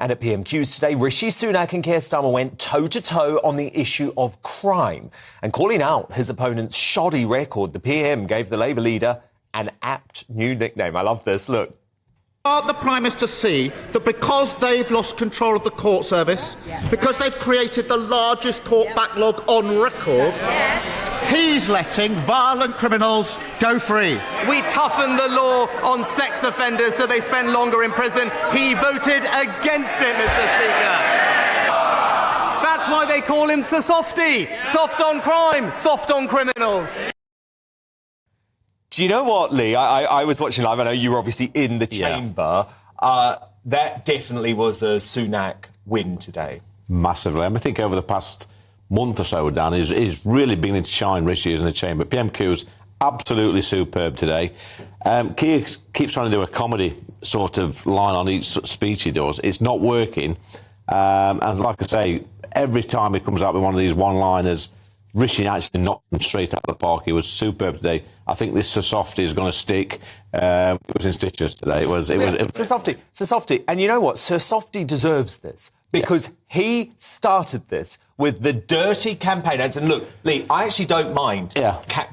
And at PMQs today, Rishi Sunak and Keir Starmer went toe-to-toe on the issue of crime. And calling out his opponent's shoddy record, the PM gave the Labour leader an apt new nickname. I love this, look. The Prime Minister see that because they've lost control of the court service, because they've created the largest court backlog on record, he's letting violent criminals go free. We toughened the law on sex offenders so they spend longer in prison. He voted against it, Mr. Speaker. That's why they call him Sir Softy. Soft on crime, soft on criminals. Do you know what, Lee? I was watching live. I know you were obviously in the chamber. That definitely was a Sunak win today. Massively. I think over the past month or so, Dan, is really beginning to shine. Rishi is in the chamber. PMQ's absolutely superb today. Keir keeps trying to do a comedy sort of line on each speech he does. It's not working. And like I say, every time he comes out with one of these one-liners, Rishi actually knocked him straight out of the park. He was superb today. I think this Sir Softy is going to stick. It was in stitches today. It was Sir Softy. And you know what? Sir Softy deserves this because he started this with the dirty campaigners. And look, Lee, I actually don't mind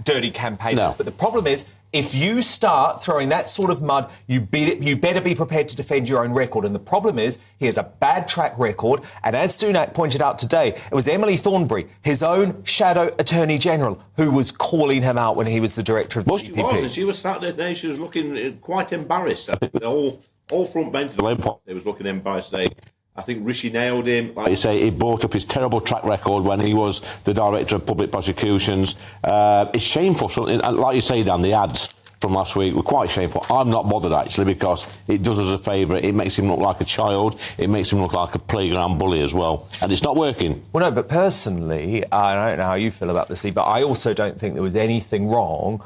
dirty campaigners, but the problem is, if you start throwing that sort of mud, you better be prepared to defend your own record. And the problem is, he has a bad track record. And as Sunak pointed out today, it was Emily Thornbury, his own shadow Attorney General, who was calling him out when he was the director of the DPP. She was, and she was sat there today. She was looking quite embarrassed. I think the whole front bench of the Labour Party was looking embarrassed today. I think Rishi nailed him. Like you say, he brought up his terrible track record when he was the Director of Public Prosecutions. It's shameful. Like you say, Dan, the ads from last week were quite shameful. I'm not bothered, actually, because it does us a favour. It makes him look like a child. It makes him look like a playground bully as well. And it's not working. Well, no, but personally, I don't know how you feel about this, Lee, but I also don't think there was anything wrong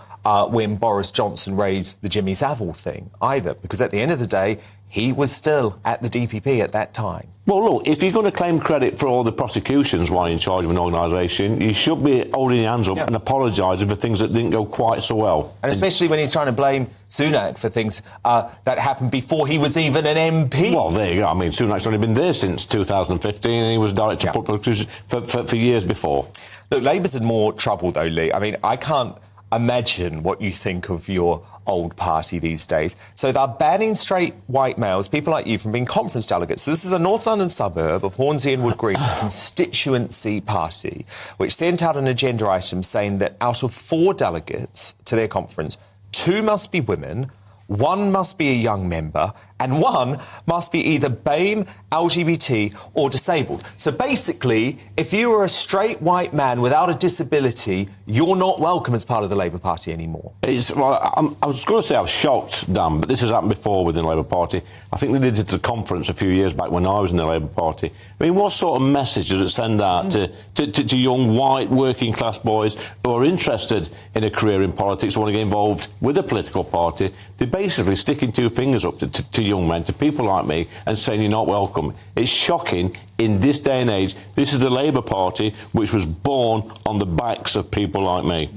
when Boris Johnson raised the Jimmy Savile thing either, because at the end of the day, he was still at the DPP at that time. Well, look, if you're going to claim credit for all the prosecutions while you're in charge of an organisation, you should be holding your hands up and apologising for things that didn't go quite so well. And especially when he's trying to blame Sunak for things that happened before he was even an MP. Well, there you go. I mean, Sunak's only been there since 2015 and he was Director of Public Prosecutions for years before. Look, Labour's in more trouble, though, Lee. I mean, I can't imagine what you think of your old party these days. So they're banning straight white males, people like you, from being conference delegates. So this is a North London suburb of Hornsey and Wood Green's constituency party, which sent out an agenda item saying that out of 4 delegates to their conference, 2 must be women, 1 must be a young member, and 1 must be either BAME, LGBT or disabled. So basically, if you are a straight white man without a disability, you're not welcome as part of the Labour Party anymore. I was going to say I was shocked, Dan, but this has happened before within the Labour Party. I think they did it at a conference a few years back when I was in the Labour Party. I mean, what sort of message does it send out to young white working class boys who are interested in a career in politics, who want to get involved with a political party? They're basically sticking 2 fingers up to young men, to people like me, and saying you're not welcome. It's shocking in this day and age. This is the Labour Party which was born on the backs of people like me.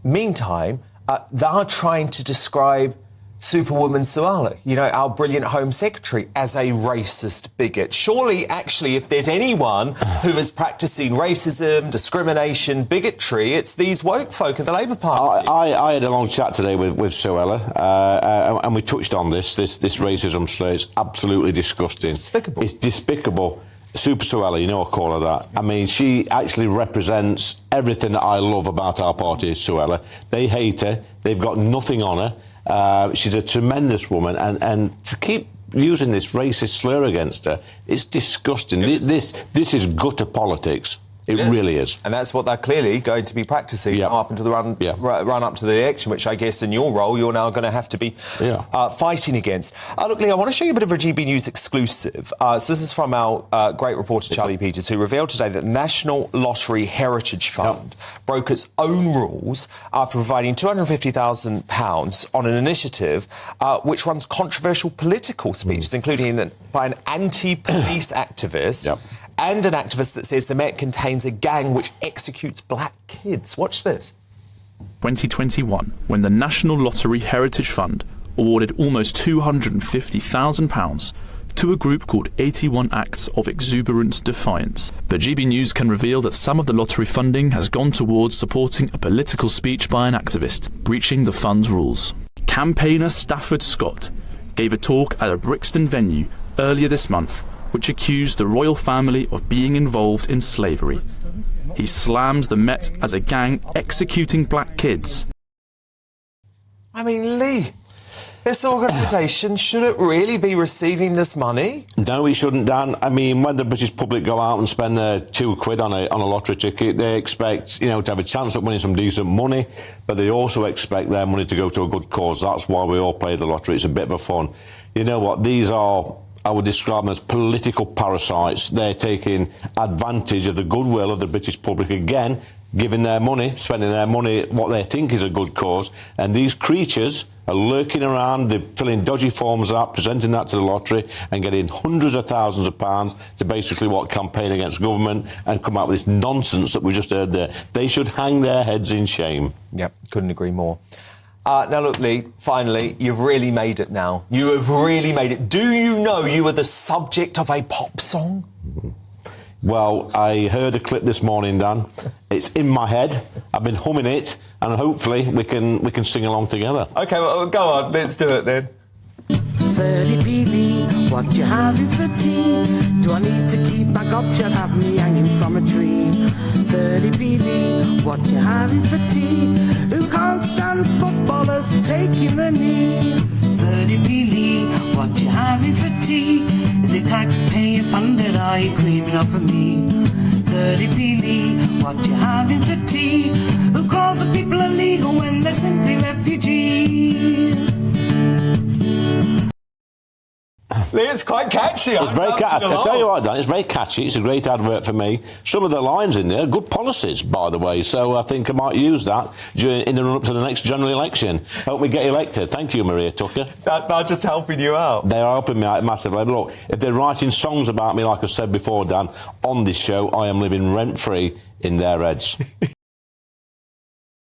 Meantime, they are trying to describe Superwoman Suala, you know, our brilliant Home Secretary, as a racist bigot. Surely, actually, if there's anyone who is practising racism, discrimination, bigotry, it's these woke folk in the Labour Party. I had a long chat today with Suella, and we touched on this racism slur. It's absolutely disgusting. It's despicable. It's despicable. Super Suella, you know I call her that. I mean, she actually represents everything that I love about our party, Suella. They hate her. They've got nothing on her. She's a tremendous woman, and to keep using this racist slur against her, it's disgusting. This is gutter politics. It really is. And that's what they're clearly going to be practising up until the run up to the election, which I guess in your role you're now going to have to be fighting against. Look, Lee, I want to show you a bit of a GB News exclusive. So this is from our great reporter Charlie Peters, who revealed today that the National Lottery Heritage Fund broke its own rules after providing £250,000 on an initiative which runs controversial political speeches, including by an anti-police activist and an activist that says the Met contains a gang which executes black kids. Watch this. 2021, when the National Lottery Heritage Fund awarded almost £250,000 to a group called 81 Acts of Exuberant Defiance. But GB News can reveal that some of the lottery funding has gone towards supporting a political speech by an activist, breaching the fund's rules. Campaigner Stafford Scott gave a talk at a Brixton venue earlier this month, which accused the royal family of being involved in slavery. He slammed the Met as a gang executing black kids. I mean, Lee, this organisation shouldn't really be receiving this money. No, he shouldn't, Dan. I mean, when the British public go out and spend their £2 on a lottery ticket, they expect, to have a chance of winning some decent money, but they also expect their money to go to a good cause. That's why we all play the lottery. It's a bit of a fun. You know what? These are, I would describe them as political parasites. They're taking advantage of the goodwill of the British public again, giving their money, spending their money, what they think is a good cause, and these creatures are lurking around, they're filling dodgy forms out, presenting that to the lottery and getting hundreds of thousands of pounds to basically campaign against government and come out with this nonsense that we just heard there. They should hang their heads in shame. Yep, couldn't agree more. Now look, Lee, finally, you've really made it now. You have really made it. Do you know you were the subject of a pop song? Well, I heard a clip this morning, Dan. It's in my head. I've been humming it, and hopefully we can sing along together. OK, well, go on, let's do it then. 30p Lee, what you having for tea? Do I need to keep my gobshot, have me hanging from a tree? 30p Lee, what you having for tea? Who can't stand footballers taking the knee? 30p Lee, what you having for tea? Is it taxpayer funded, are you creaming off of me? 30p Lee, what you having for tea? Who calls the people illegal when they're simply refugees? It's quite catchy. It's very catchy. I tell you what, Dan, it's very catchy. It's a great advert for me. Some of the lines in there are good policies, by the way, so I think I might use that in the run-up to the next general election. Hope we get elected. Thank you, Maria Tucker. They're just helping you out. They are helping me out massively. Look, if they're writing songs about me, like I said before, Dan, on this show, I am living rent-free in their heads.